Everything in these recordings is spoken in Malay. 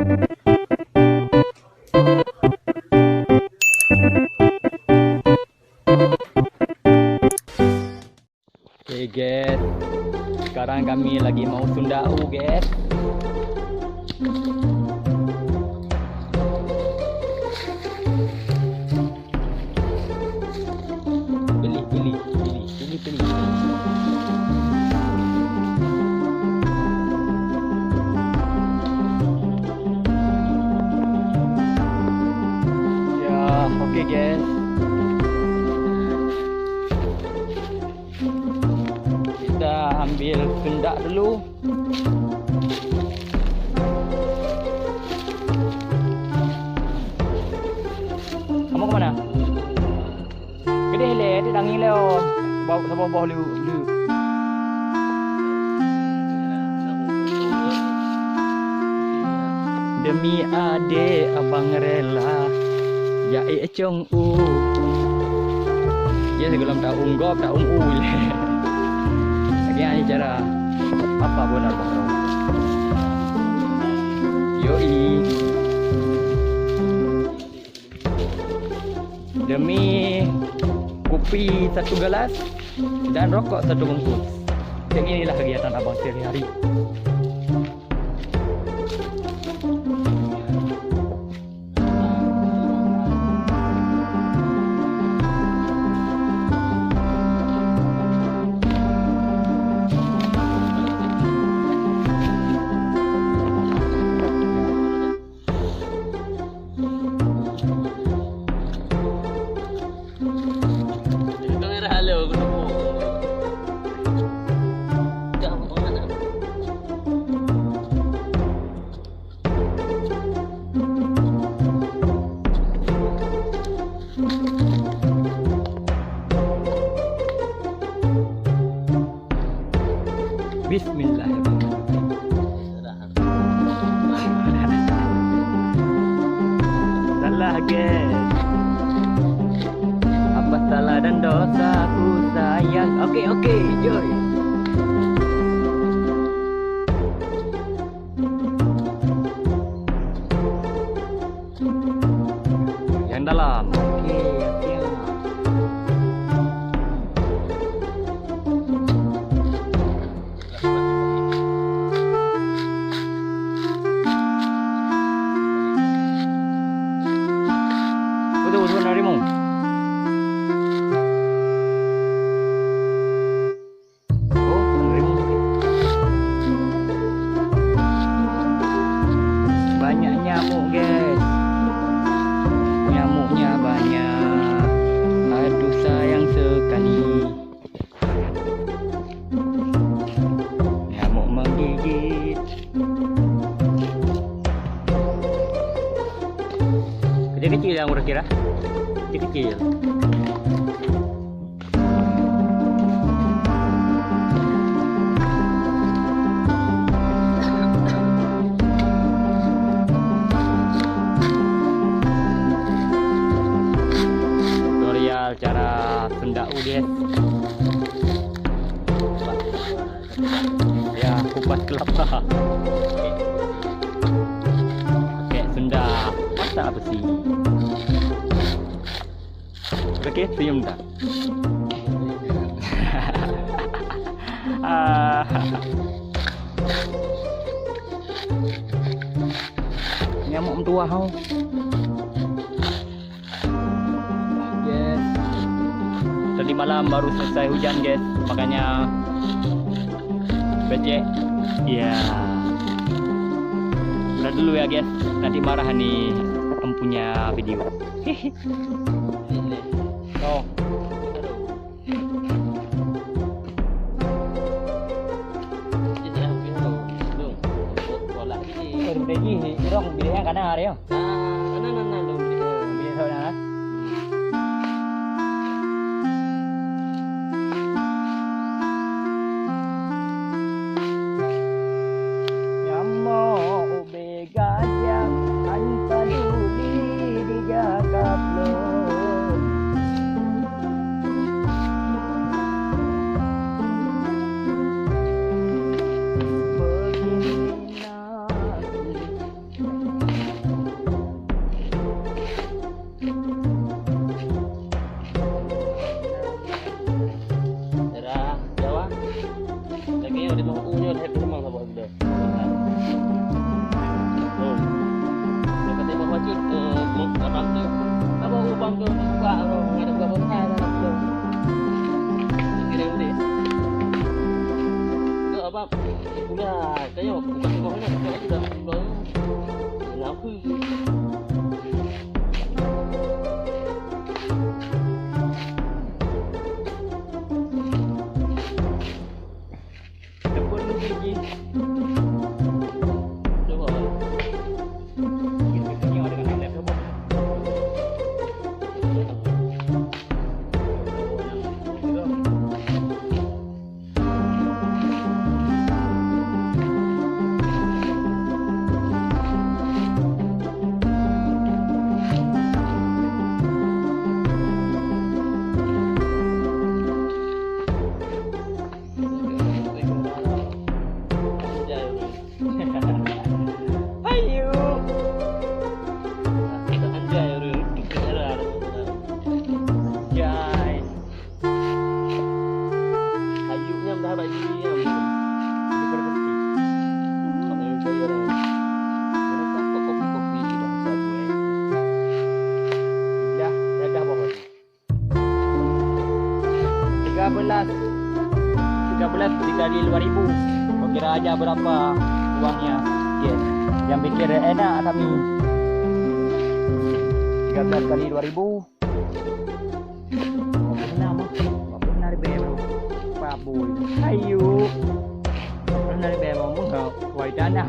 Oke guys, sekarang kami lagi mau sundau guys. Pilih. Ya, oke guys. Kita ambil pendak dulu. Kamu kemana? Gede le, dia dangi leo. Bawa sama bawah lu. Demi adek abang rela. Ya cong ya sebelum tak unggop tak le. Lagi cara apa benar bang? Yoi. Demi kopi 1 gelas dan rokok 1 bungkus. Yang inilah kegiatan abang sehari-hari. Bismillahirrahmanirrahim. Salah guys. Apa salah dan dosaku sayang. Oke, joy. Yang dalam. Oke, siap. Banyak nyamuk guys. Nyamuknya banyak. Aduh sayang sekali. Nyamuk menggigit. Kecil-kecil yang udah kira. Kecil-kecil. Cara sendau guys. Ya, kupas kelapa. Oke, senda masak besi. Oke, senyum tak? Nyamuk tua hau. Tadi malam baru selesai hujan guys, makanya becek. Ya, udah dulu ya guys, nanti marah nih empunya video. Oh. Orang bilangnya kadang hari ya. Bilang sana. 13 dikali 2000. Kau kira aja berapa uangnya. Yes. Yang pikir enak kami. 13 kali 2000. Pernah ribu bro. Baboy. Ayo. Pernah ribu mau enggak? Wai dana.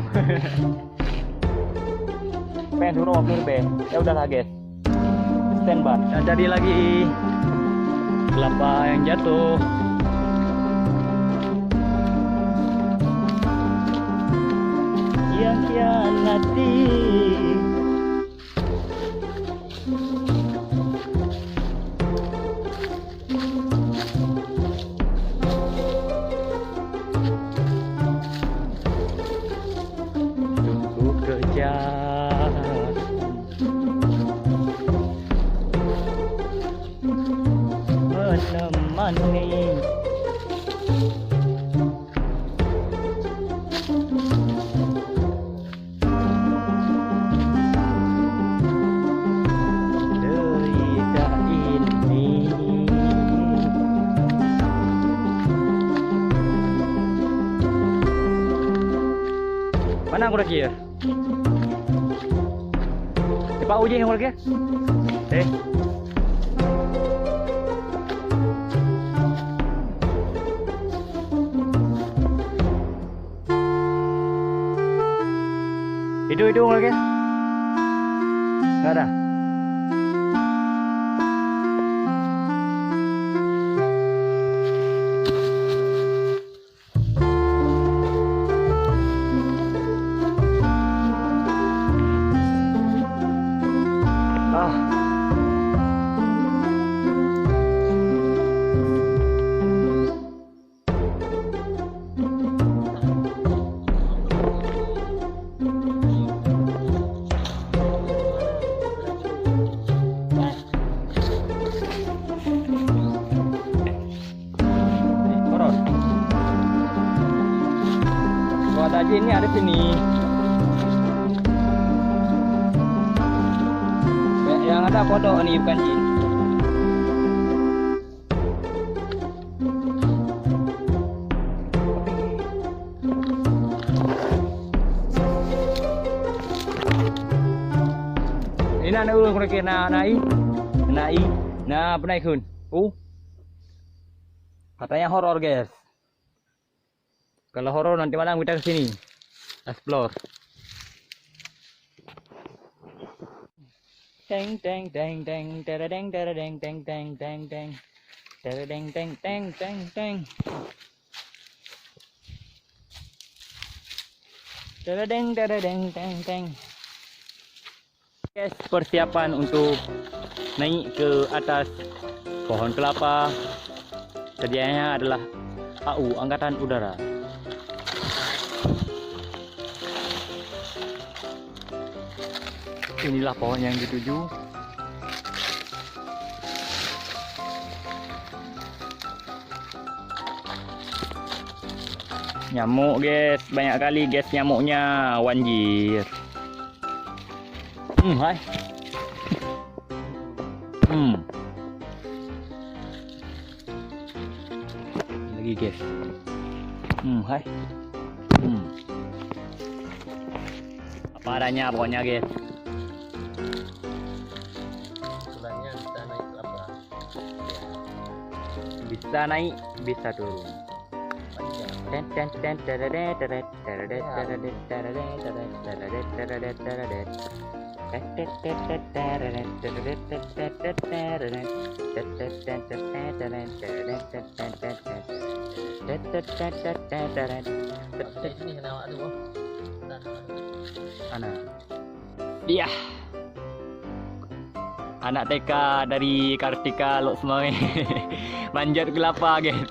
Pengen suruh waktu ribu. Ya udahlah guys. Standby. Dan jadi lagi kelapa yang jatuh. Yang khianati. Sungguh kejam menemani. Mana aku lagi ya? Pak uji yang lagi? Itu lagi? Nggak ada. Ini ada sini. Yang ada kodok nih bukan jin. Ini ada ulang kira naik. Nah, pernah ikut. Katanya horor guys. Kalau horor nanti malam kita ke sini. Explore. Teng teng teng teng teredeng teredeng teng teng teng teng teredeng teng teng teng teng teredeng teredeng teng teng. Guys, persiapan untuk naik ke atas pohon kelapa. Sedianya adalah AU, Angkatan Udara. Inilah pohon yang dituju. Nyamuk guys, banyak kali guys nyamuknya, wanjir. Hai. Lagi guys. Hai. Apa adanya pokoknya guys. Bisa naik, bisa turun. Dia anak TK dari Kartika Lok Semai manjat kelapa guys.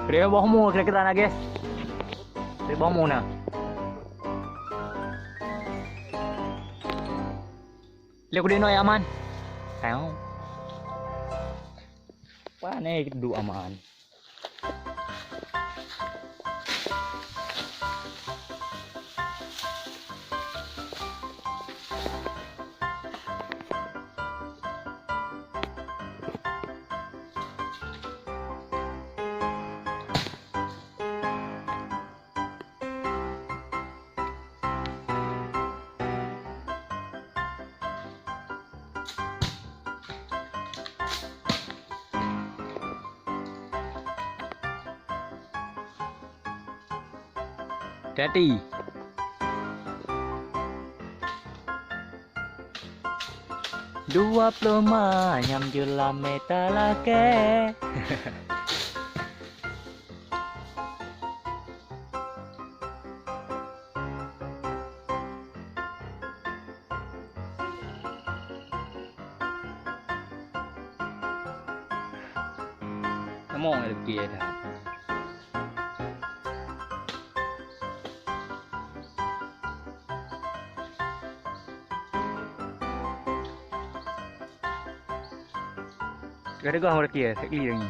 Dia bawah mu kira-kira nak guys. Dia bawah mu nak. Lihat dia noi aman. Tahu. Wah ni duduk aman. Hati-hati. Dua ploma nyam jula metalake. Ngomong lagi dah. Gak ada gua orang kia, tak kira ni.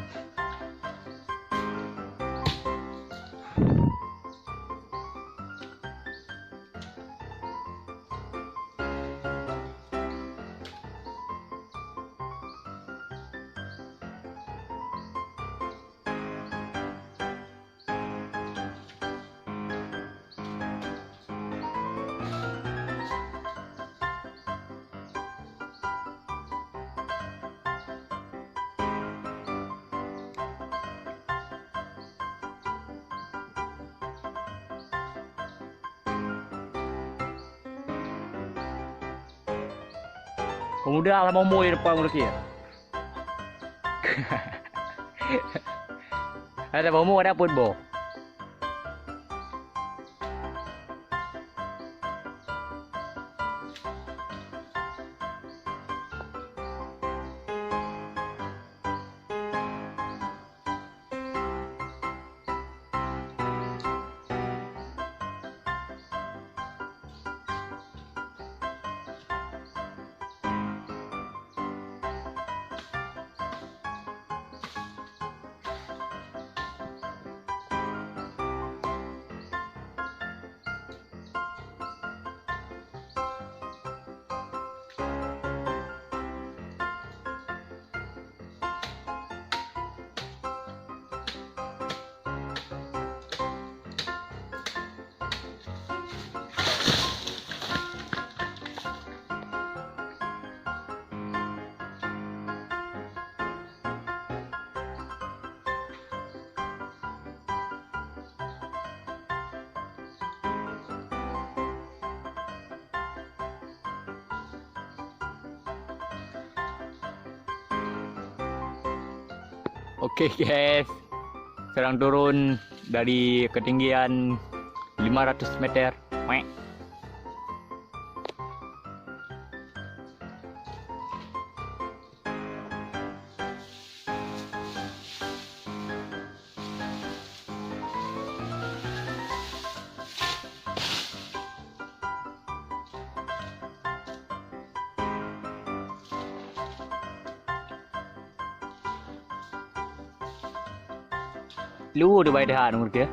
Pemuda lah mau di depan mulut dia. Ada bomo ada pun bo. Oke guys, sedang turun dari ketinggian 500 meter. Lu udah bayar dah nomor dia.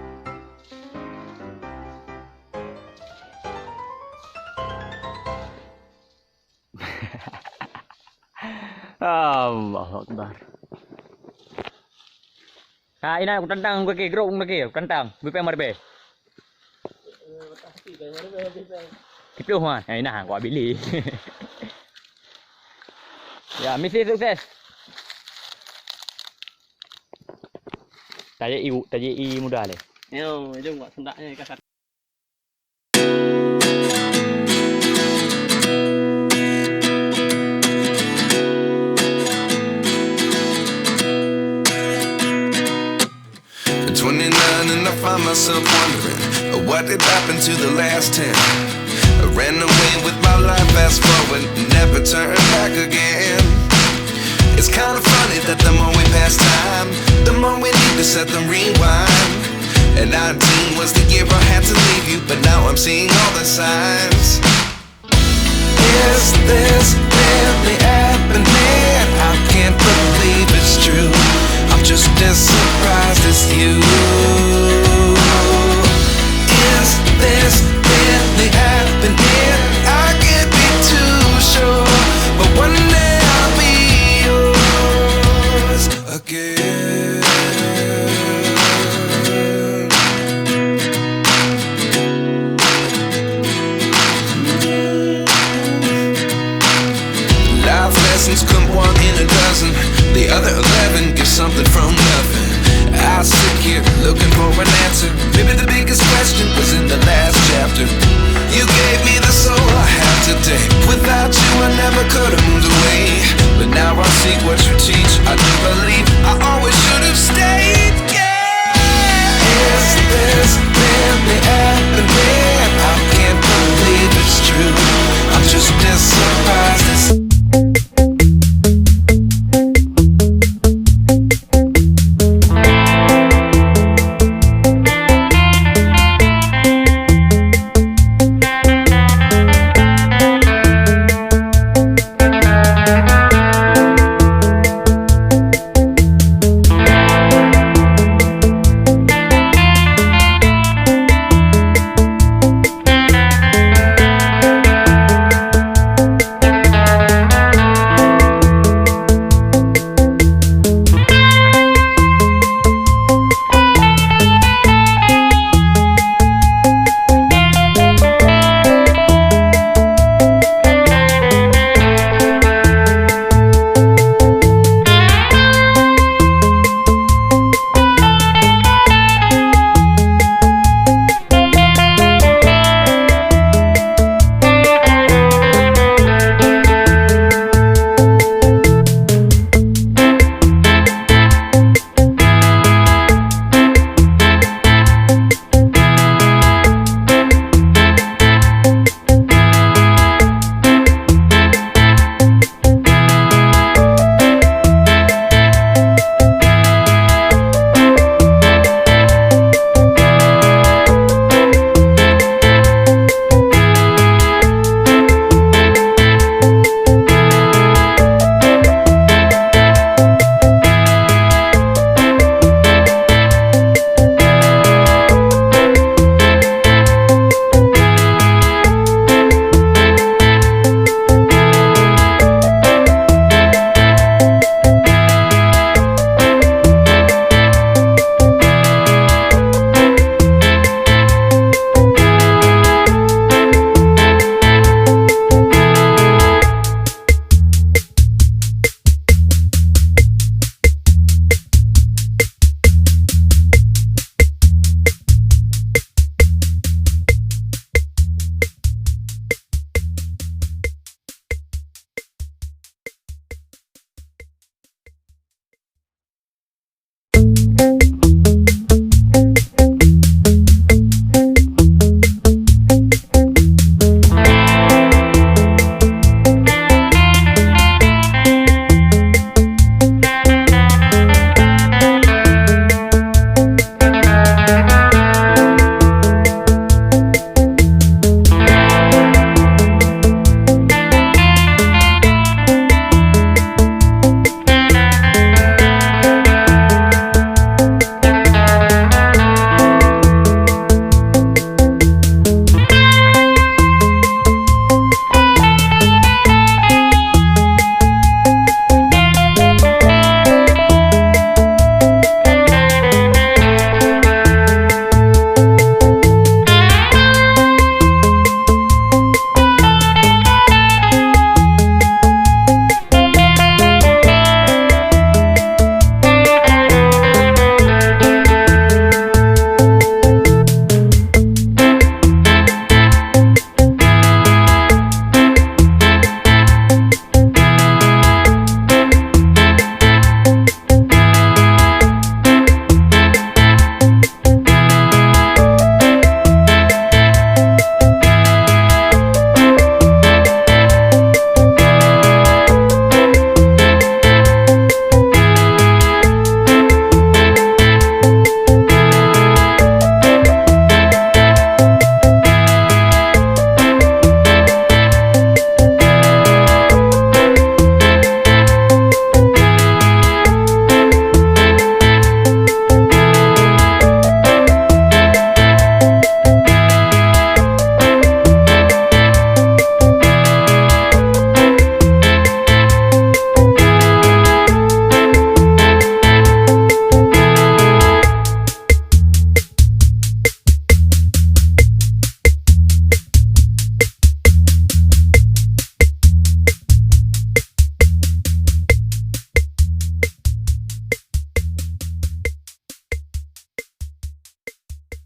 Allahu Akbar. Ha, ina aku tantang aku ke grup aku tantang. BP marbe. Kita mah, ina aku beli. Ya, misi sukses. Tanya i mudah le. Yo, jom buat sendaknya kakak. At 29 and I find myself wondering what did happen to the last 10. I ran away with my life, fast forward, never turn back again. It's kind of funny that the more we pass time, the more we need to set the rewind. And 19 was the year I had to leave you, but now I'm seeing all the signs. Is this really happening? I can't believe it's true. I'm just as surprised as you. Is this really happening? I can't be too sure, but one day I'll be yours again.